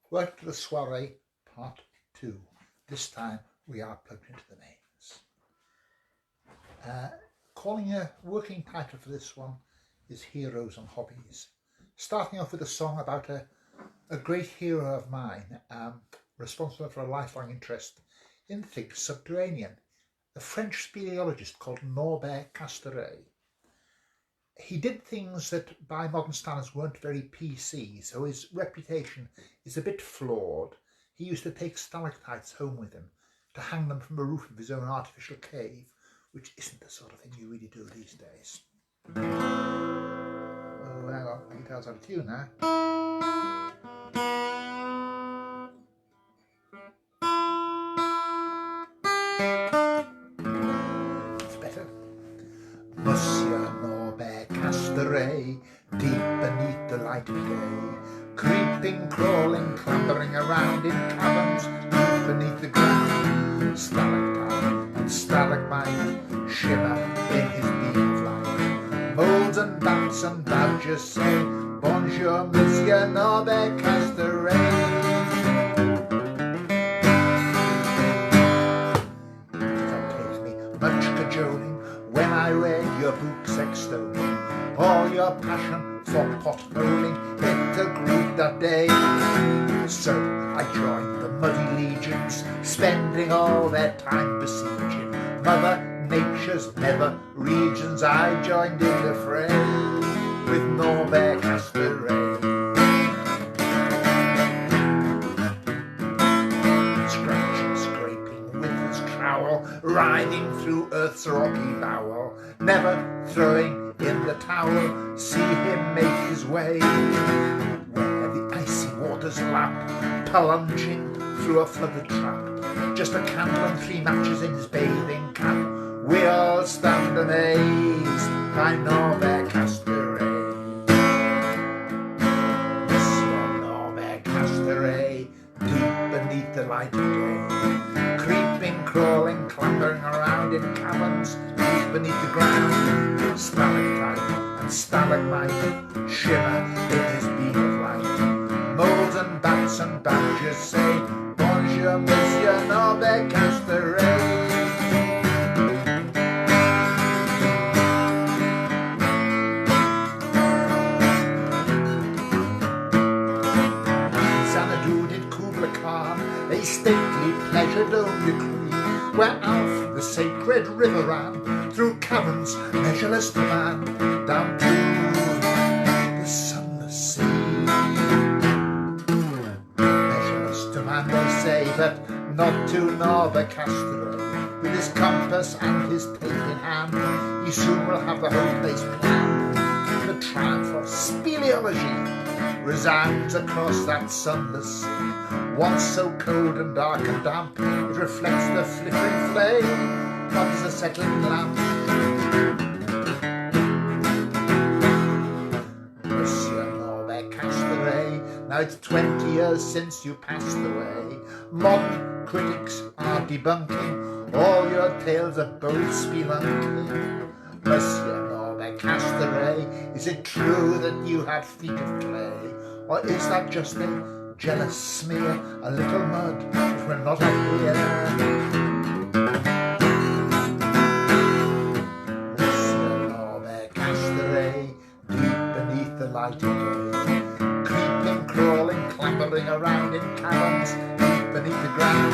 Welcome to the soiree part 2. This time we are plugged into the mains. Calling a working title for this one is Heroes and Hobbies. Starting off with a song about a great hero of mine, responsible for a lifelong interest in things subterranean, a French speleologist called Norbert Casteret. He did things that by modern standards weren't very PC, so his reputation is a bit flawed. He used to take stalactites home with him to hang them from the roof of his own artificial cave, which isn't the sort of thing you really do these days. Oh, hang on, the guitar's out of tune now. It's better. Monsieur Norbert Casteret, deep beneath the light of day, creeping, crawling, clambering around in caverns deep beneath the ground. Stalactite and stalagmite shimmer in his beam of light. Moles and bats and badgers say, Bonjour, Monsieur Norbert Casteret. Much cajoling when I read your books extolling all your passion for potholing. It agreed that day. So I joined the muddy legions, spending all their time besieging Mother Nature's nether regions. I joined in the fray with Norbert Casteret. Riding through Earth's rocky bowel, never throwing in the towel, see him make his way where the icy waters lap, plunging through a flooded trap. Just a candle and 3 matches in his bathing cap. We all stand amazed by Norbert Casteret. Monsieur Norbert Casteret, deep beneath the light of day, creeping, crawling, clambering around in caverns deep beneath the ground. Stalactite and stalagmite shimmer in his beam of light. Moles and bats and badgers say, Bonjour, Monsieur Norbert Casteret. A stately pleasure dome decree, where Alf the sacred river ran through caverns measureless to man, down to the sunless sea. Measureless to man they say, but not to Norbert Casteret. With his compass and his tape in hand, he soon will have the whole place planned. The triumph of speleology resounds across that sunless sea. Once so cold and dark and damp, it reflects the flickering flame of the settling lamp. Monsieur Norbert Casteret, now it's 20 years since you passed away. Modern critics are debunking all your tales of bold spelunking. Monsieur Norbert Casteret, is it true that you had feet of clay, or is that just a jealous smear, a little mud which we're not up here? Monsieur Norbert Casteret, deep beneath the light of day, creeping, crawling, clambering around in caverns deep beneath the ground.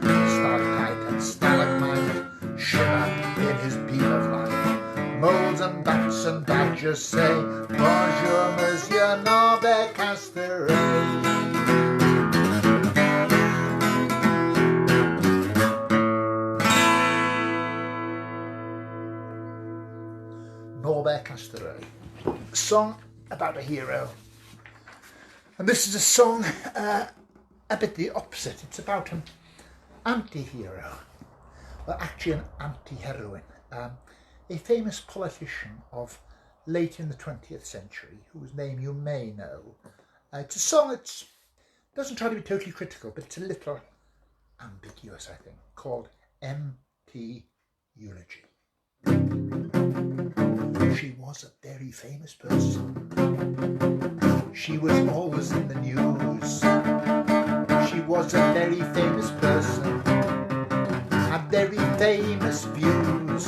Stalactite and stalagmite shimmer in his beam of light. Moles and bats and badgers say, Bonjour, Monsieur Norbert Casteret. Norbert Casteret, a song about a hero. And this is a song a bit the opposite. It's about an anti-hero, well actually an anti-heroine, a famous politician of late in the 20th century whose name you may know. It's a song that doesn't try to be totally critical, but it's a little ambiguous, I think, called M.T. Eulogy. She was a very famous person. She was always in the news. famous views.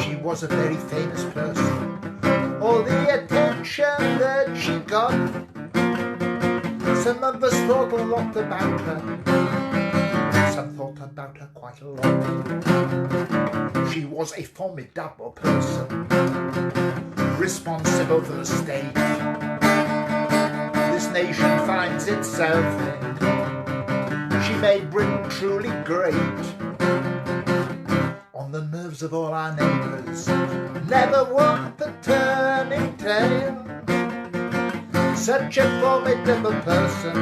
She was a very famous person. All the attention that she got. Some of us thought a lot about her. Some thought about her quite a lot. She was a formidable person, responsible for the state. This nation finds itself in. She made Britain truly great. On the nerves of all our neighbours, never want the turning tail. Such a formidable person,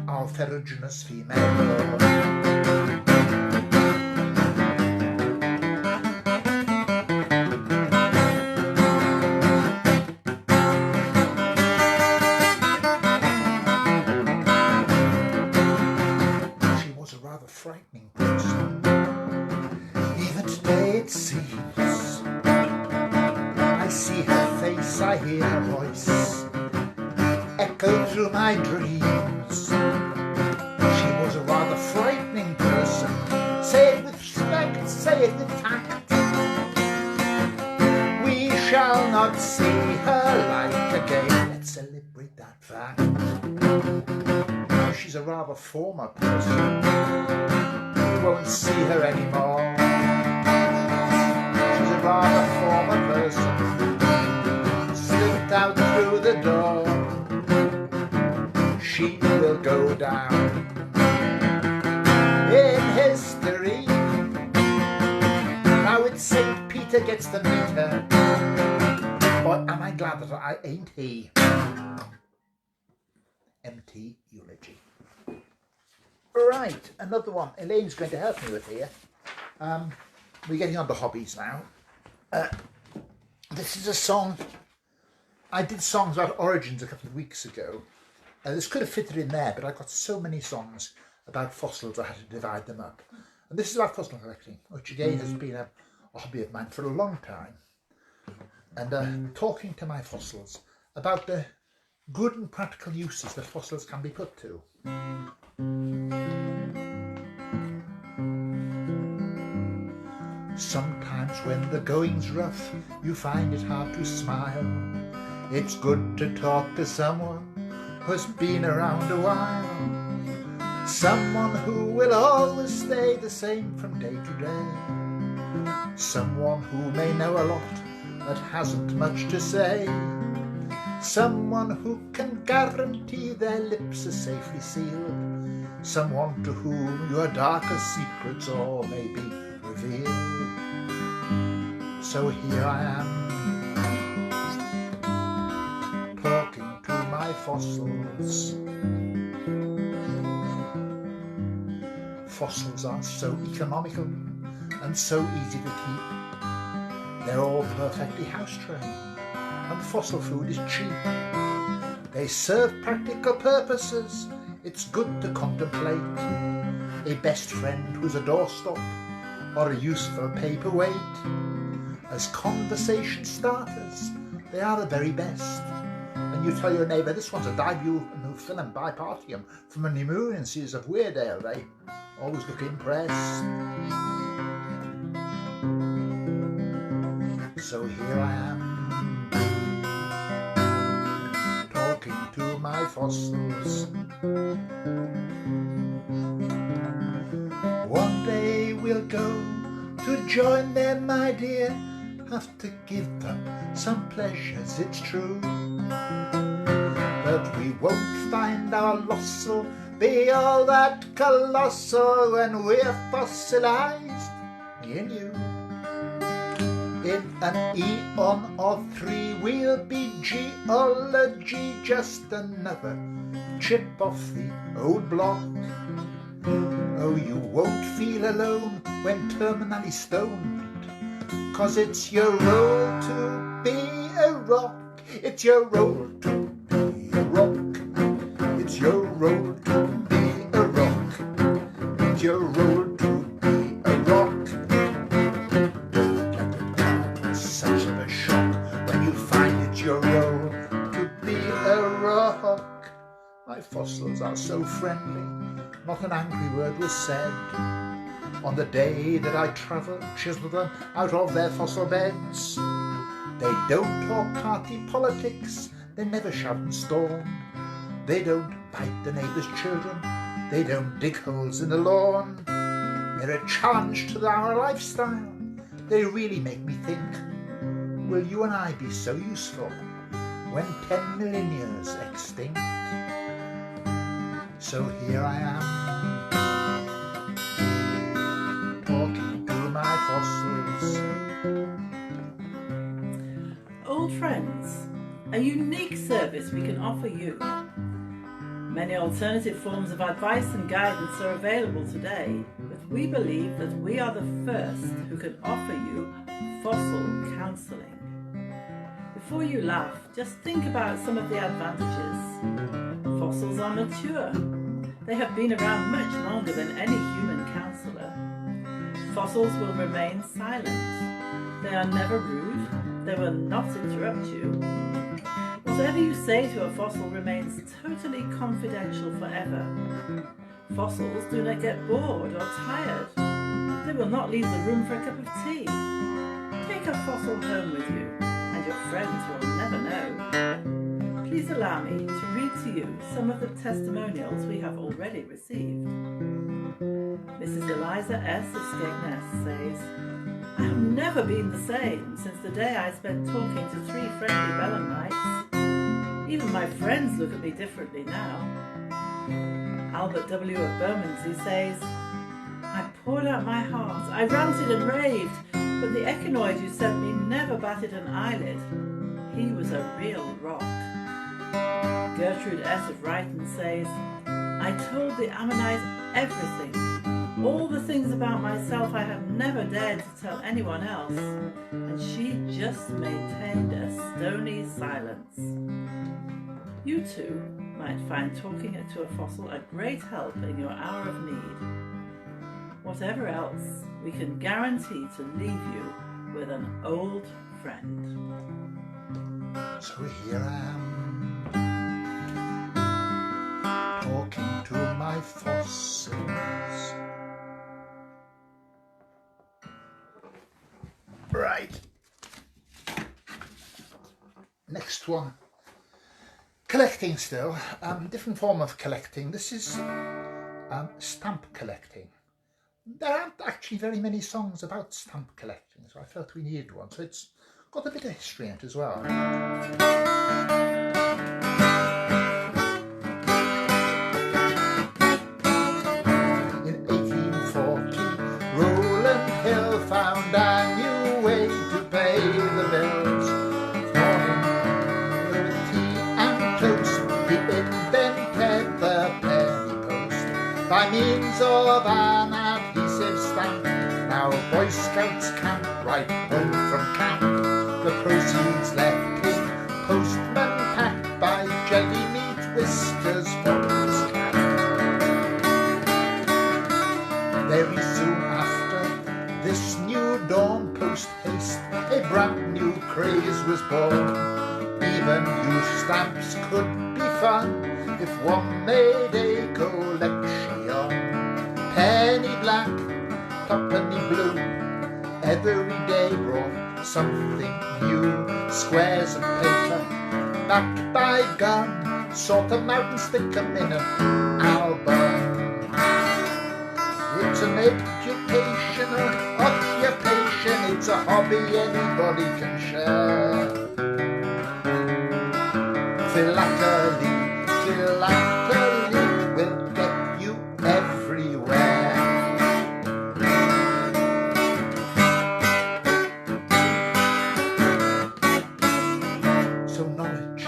our ferruginous female. She was a rather frightening person. Even today it seems. I see her face, I hear her voice echo through my dreams. She was a rather frightening person. Say it with respect, say it with tact. We shall not see her like again. Let's celebrate that fact. Now she's a rather former person. We won't see her anymore. She's a rather former person. Slipped out through the door. She will go down in history. Now it's St. Peter gets to meet her. But am I glad that I ain't he? Empty eulogy. Right, another one. Elaine's going to help me with here. We're getting on to hobbies now. This is a song. I did songs about origins a couple of weeks ago. This could have fitted in there, but I got so many songs about fossils I had to divide them up. And this is about fossil collecting, which again has been a hobby of mine for a long time. And talking to my fossils about the good and practical uses that fossils can be put to. Sometimes when the going's rough, you find it hard to smile. It's good to talk to someone who's been around a while. Someone who will always stay the same from day to day. Someone who may know a lot that hasn't much to say. Someone who can guarantee their lips are safely sealed. Someone to whom your darkest secrets all may be revealed. So here I am, talking to my fossils. Fossils are so economical and so easy to keep. They're all perfectly house-trained, and fossil food is cheap. They serve practical purposes. It's good to contemplate a best friend who's a doorstop or a useful paperweight. As conversation starters, they are the very best. And you tell your neighbour, this one's a debut new film by Partium from a Lemurian of Weardale. They always look impressed. So here I am, talking to my fossils. One day we'll go to join them, my dear. Have to give up some pleasures, it's true. But we won't find our loss'll be all that colossal when we're fossilized, me and you. In an eon or three we'll be geology, just another chip off the old block. Oh, you won't feel alone when terminally stoned, 'cause it's your role to be a rock. It's your role to be a rock. It's your role to be a rock. It's your role to be a rock. Such a shock when you find it's your role to be a rock. My fossils are so friendly, not an angry word was said. On the day that I chisel them out of their fossil beds. They don't talk party politics, they never shout and storm. They don't bite the neighbour's children, they don't dig holes in the lawn. They're a challenge to our lifestyle, they really make me think. Will you and I be so useful when 10 million years extinct? So here I am, talking to my fossils. Old friends, a unique service we can offer you. Many alternative forms of advice and guidance are available today, but we believe that we are the first who can offer you fossil counselling. Before you laugh, just think about some of the advantages. Fossils are mature. They have been around much longer than any human counsellor. Fossils will remain silent. They are never rude. They will not interrupt you. Whatever you say to a fossil remains totally confidential forever. Fossils do not get bored or tired. They will not leave the room for a cup of tea. Take a fossil home with you, and your friends will never know. Please allow me to read to you some of the testimonials we have already received. Mrs. Eliza S. of Skegness says, I have never been the same since the day I spent talking to 3 friendly Bellamites. Even my friends look at me differently now. Albert W. of Bermondsey says, I poured out my heart, I ranted and raved, but the echinoid you sent me never batted an eyelid. He was a real rock. Gertrude S. of Ryder says, I told the Ammonites everything. All the things about myself I have never dared to tell anyone else, and she just maintained a stony silence. You too might find talking to a fossil a great help in your hour of need. Whatever else, we can guarantee to leave you with an old friend. So here I am, talking to my fossils. Right. Next one. Collecting still. Different form of collecting. This is stamp collecting. There aren't actually very many songs about stamp collecting, so I felt we needed one. So it's got a bit of history in it as well. In 1840, Rowland Hill found a new way to pay the bills. Morning with tea and toast, he invented the penny post. By means of an adhesive stamp, now Boy Scouts can't write home from camp. The proceeds left in postman packed by jelly meat whiskers for his cat. Very soon after this new dawn post haste, a brand new craze was born. Even used stamps could be fun if one made a collection. Penny black, tuppenny blue, every day brought something new. Squares of paper, backed by gum, sort them out and stick them in an album. It's an educational occupation, it's a hobby anybody can share. Philately, philately will get you everywhere. So knowledge,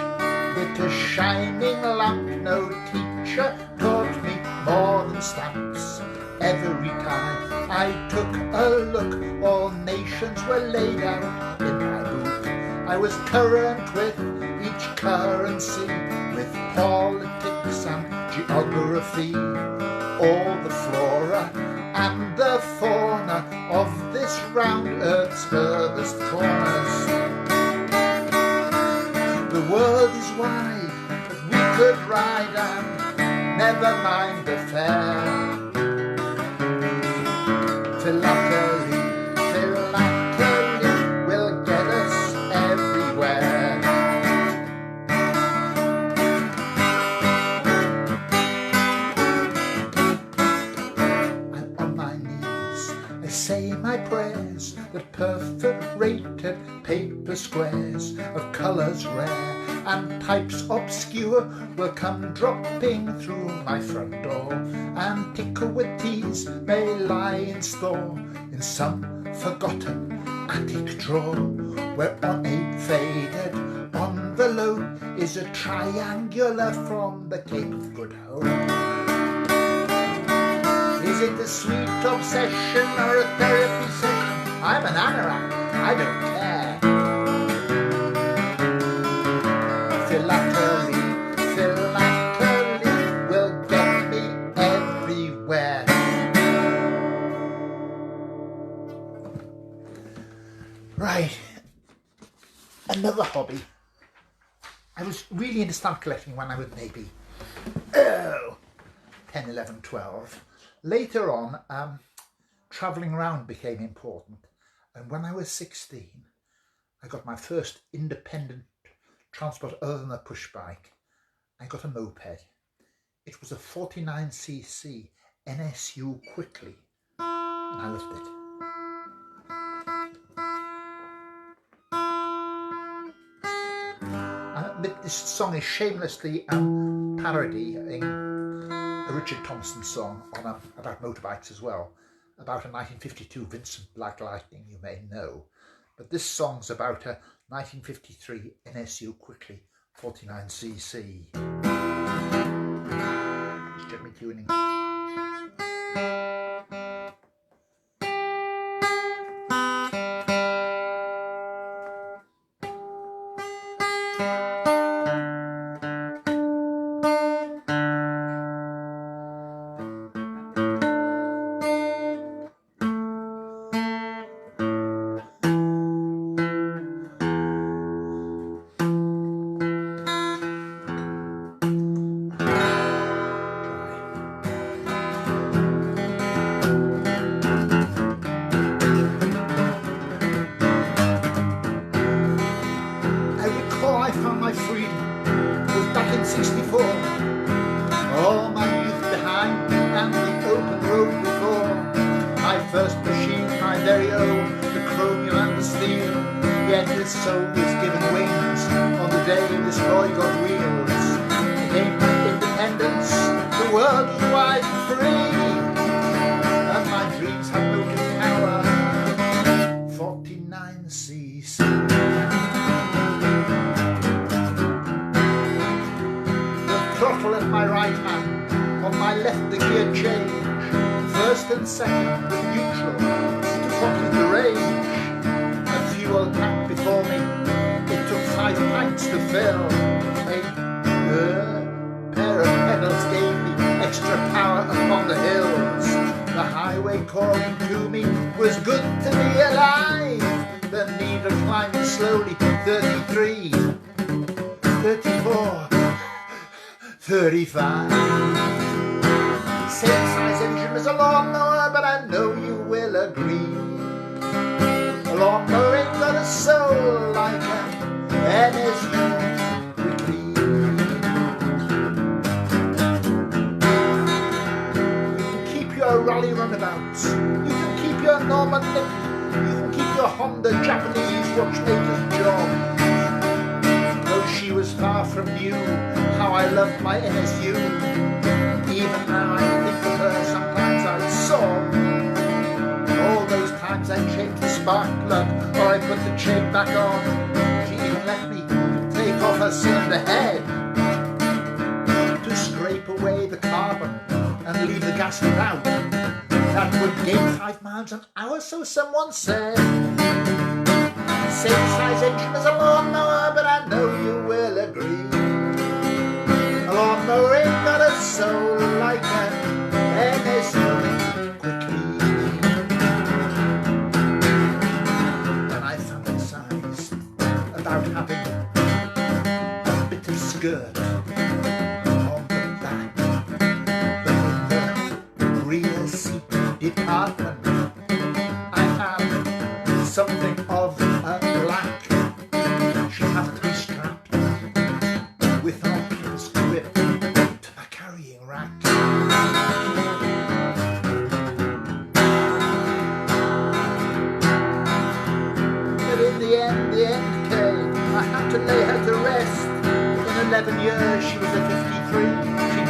with a shining lamp, no teacher taught me more than stamps. Every time I took a look, all nations were laid out in my book. I was current with each currency, with politics and geography, all the flora and the fauna of this round earth's furthest corners. The world is wide, if we could ride and never mind the fare. Philately, philately will get us everywhere. I'm on my knees, I say my prayers, that perforated paper squares of colours rare and types obscure will come dropping through my front door. Antiquities may lie in store in some forgotten attic drawer, where on a faded envelope is a triangular from the Cape of Good Hope. Is it a sweet obsession or a therapy session? I'm an anorak, I don't care. Philately, philately will get me everywhere. Right, another hobby. I was really into stamp collecting when I was maybe 10, 11, 12. Later on, travelling around became important, and when I was 16, I got my first independent transport other than a push bike. I got a moped. It was a 49cc NSU Quickly, and I loved it. This song is shamelessly parodying a Richard Thompson song on about motorbikes as well, about a 1952 Vincent Black Lightning, you may know. But this song's about a 1953 NSU Quickly 49cc. Just check my tuning. I found my freedom was back in '64. All my youth behind and the open road before. My first machine, my very own, the chromium and the steel. Yet his soul was given wings on the day this boy got wheels. Came my independence, the world was wide and free, and my dreams had motive power, 49cc. Throttle at my right hand, on my left the gear change, first and second with neutral to complete the range. A fuel tank before me, it took 5 pints to fill. A pair of pedals gave me extra power upon the hills. The highway calling to me was good to be alive. The needle climbing slowly, 33, 34, 35. Same size engine as a lawnmower, but I know you will agree. A lawnmower ain't got a soul like an NSU Quickly. You can keep your rally runabouts, you can keep your Norman Nick, you can keep your Honda Japanese watchmaker's job. She was far from you, how I loved my NSU. Even now I think of her, sometimes I sob. All those times I changed the spark plug, or I put the chain back on. She even let me take off her cylinder head to scrape away the carbon and leave the gasket out. That would gain 5 miles an hour, so someone said. Same size engine as a lawnmower, but I know you will agree. A lawnmower ain't got a soul like an NSU Quickly. Then I fantasized about having a bit of skirt on the back, but in the rear seat department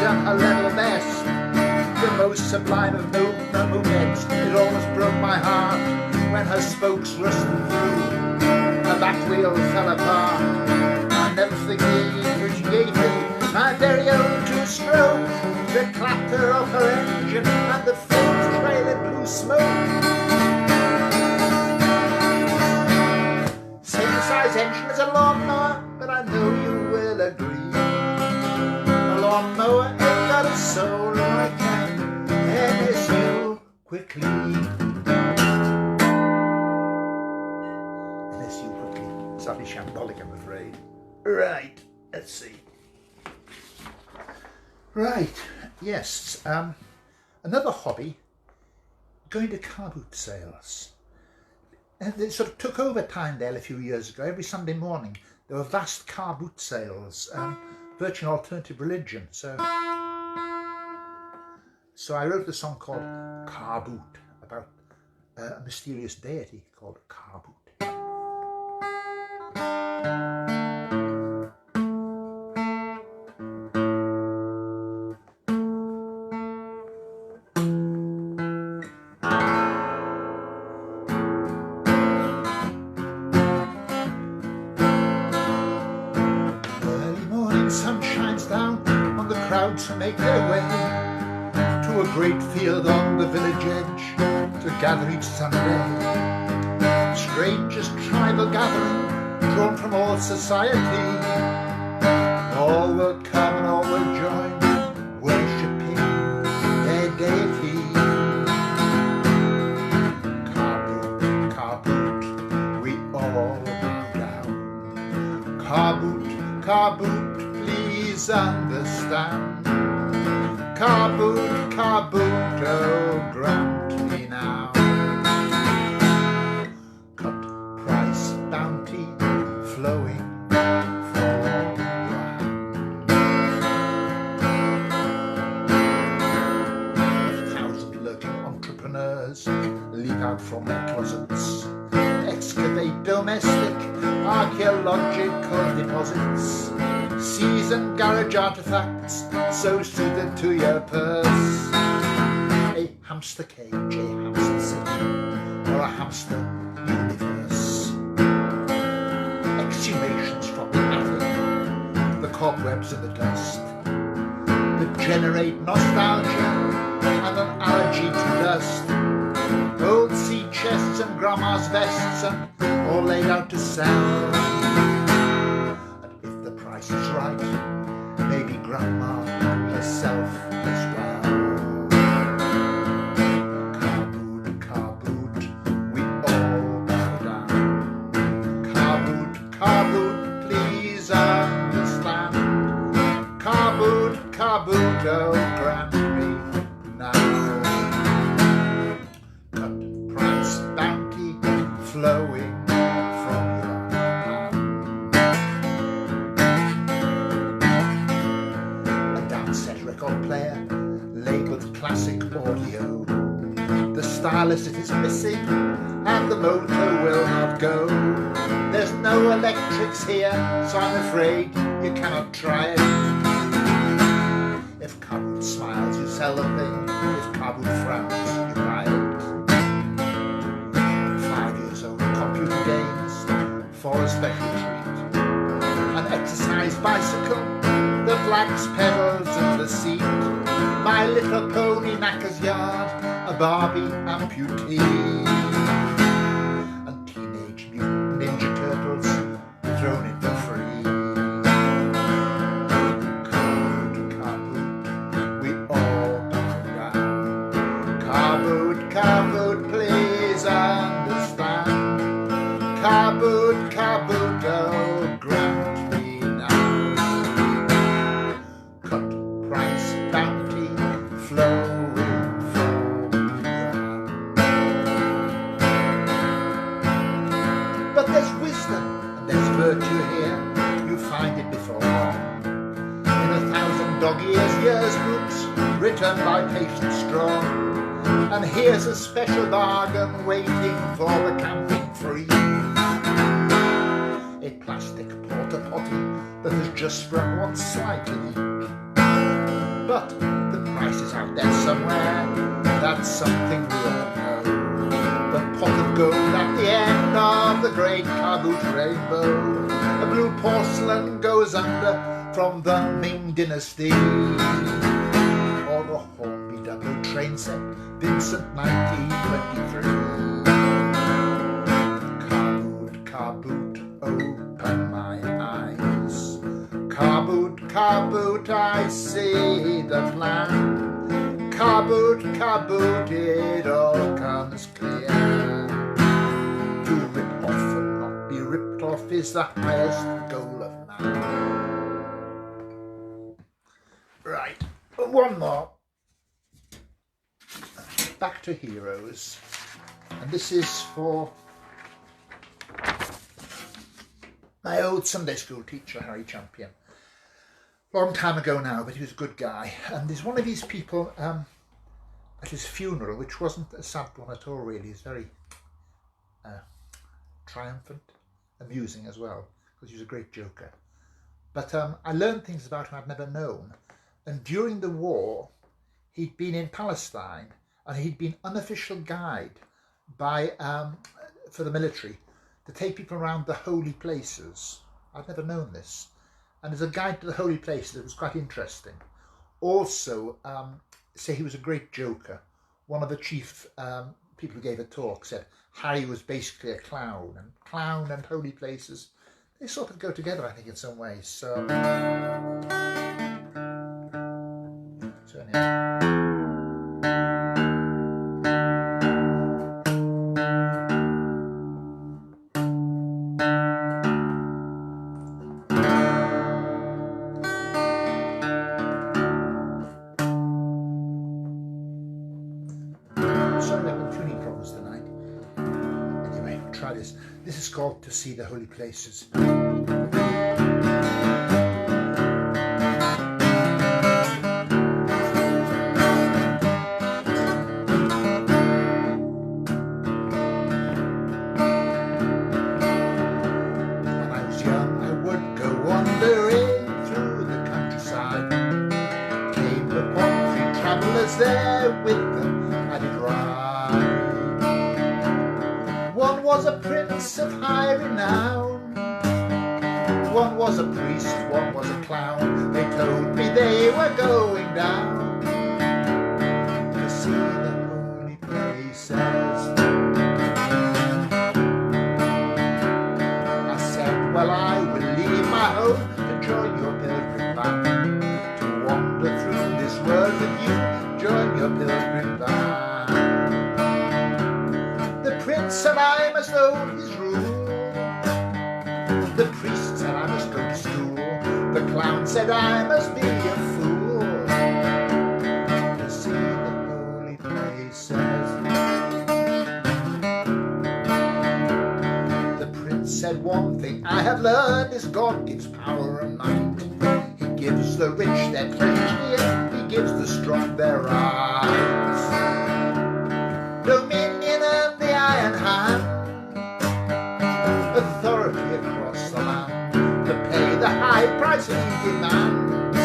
done her level best. The most sublime of no moments. It almost broke my heart when her spokes rusted through. Her back wheel fell apart. I'll never forget when she gave me my very own two-stroke. The clatter of her engine and the faint trail of blue smoke. Same size engine as a lawnmower, but I know you will agree. A lawnmower ain't got a soul like that. NSU quickly. NSU quickly. Sadly shambolic, I'm afraid. Right, let's see. Right, yes. Another hobby, going to car boot sales. And it sort of took over Tynedale a few years ago. Every Sunday morning there were vast car boot sales, virtually an alternative religion. So I wrote a song called Car Boot about a mysterious deity called Car Boot. Sun shines down on the crowds who make their way to a great field on the village edge to gather each Sunday. Strangers' tribal gathering, drawn from all society. All will come and all will join, worshipping their deity. Car boot, we all bow down. Car boot, please understand. Car boot, oh grant me now. Cut price bounty flowing from your hand. 1,000 lurking entrepreneurs leap out from their closets, excavate domestic archaeological deposits, seasoned garage artifacts so suited to your purse. A hamster cage, a hamster city, or a hamster universe. Exhumations from the attic, the cobwebs and the dust, that generate nostalgia and an allergy to dust. Old sea chests and grandma's vests, and all laid out to sell. Price is right, maybe grandma herself as well. Car boot, we all bow down. Car boot, please understand. Car boot, oh grant me now. Cut price bounty flowing from your hand. Record player labelled classic audio. The stylus it is missing and the motor will not go. There's no electrics here, so I'm afraid you cannot try it. If car boot smiles, you sell the thing. If car boot frowns, you buy it. 5 years old computer games for a special treat. An exercise bicycle that lacks pedals and the seat. My Little Pony knacker's yard, a Barbie amputee. And Teenage Mutant Ninja Turtles thrown in for free. Car boot, we all bow down. Car boot, please understand. Car boot, oh grant me now. Cut price bounty flowing from your hand. But there's wisdom and there's virtue here, you find it before long. In 1,000 dog-ears boots written by Patient Strong. And here's a special bargain waiting for the camping free. A plastic porta potty that has just sprung one slight leak. but the price is out there somewhere. That's something we all know. The pot of gold at the end of the great car boot rainbow. A blue porcelain goes under from the Ming Dynasty. Or a Hornby double train set, Vincent 1923. Car boot, open my eyes. Car boot, I see the plan. Car boot, it all comes clear. To rip off and not be ripped off is the highest goal of man. Right, one more. Back to heroes. And this is for my old Sunday school teacher, Harry Champion. Long time ago now, but he was a good guy. And there's one of these people at his funeral, which wasn't a sad one at all really. It's very triumphant, amusing as well, because he was a great joker. But I learned things about him I'd never known. And during the war, he'd been in Palestine, and he'd been unofficial guide by for the military to take people around the holy places. I'd never known this. And as a guide to the holy places, it was quite interesting. Also, say he was a great joker. One of the chief people who gave a talk said Harry was basically a clown. And clown and holy places, they sort of go together, I think, in some ways. So anyway. Sorry, I'm having tuning problems tonight. Anyway, we'll try this. This is called To See the Holy Places. There with them I did ride. One was a prince of high renown, one was a priest, one was a clown. They told me they were going down to see the holy places. I said, well, I will leave my home to join your pilgrim band, to wander through this world with you. Join your pilgrim band. The prince said I must own his rule. The priest said I must go to school. The clown said I must be a fool to see the holy places. The prince said one thing I have learned is God gives power and might. He gives the rich their treasure, gives the strong their rights, dominion and the iron hand, authority across the land, to pay the high price he demands,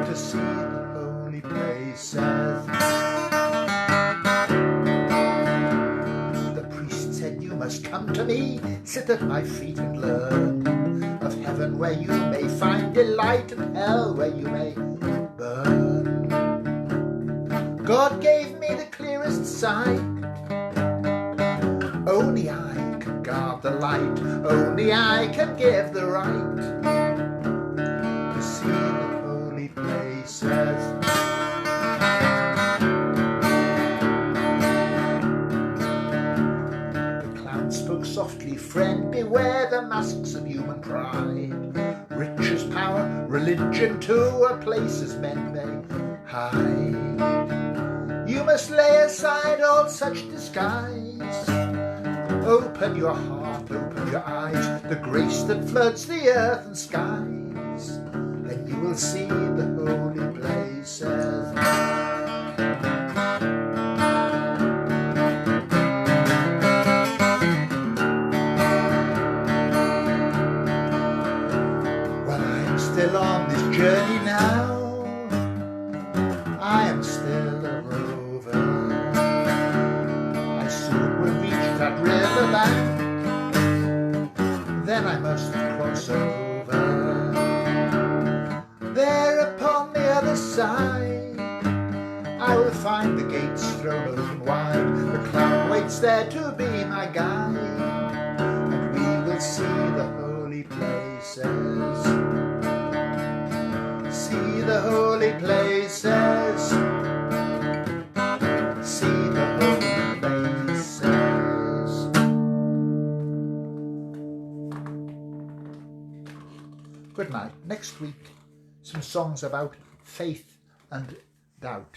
to see the holy places. The priest said, you must come to me, sit at my feet and learn of heaven where you may find delight, and hell where you may burn. God gave me the clearest sight. Only I can guard the light. Only I can give the right to see the holy places. The clown spoke softly, friend, beware the masks of human pride. Riches, power, religion too are places men may hide. You must lay aside all such disguise. Open your heart, open your eyes, the grace that floods the earth and skies. Then you will see the holy places. Still on this journey now, other side. I will find the gates thrown open wide. The clown waits there to be my guide, and we will see the holy places. See the holy places. See the holy places. Good night. Next week, some songs about faith and doubt.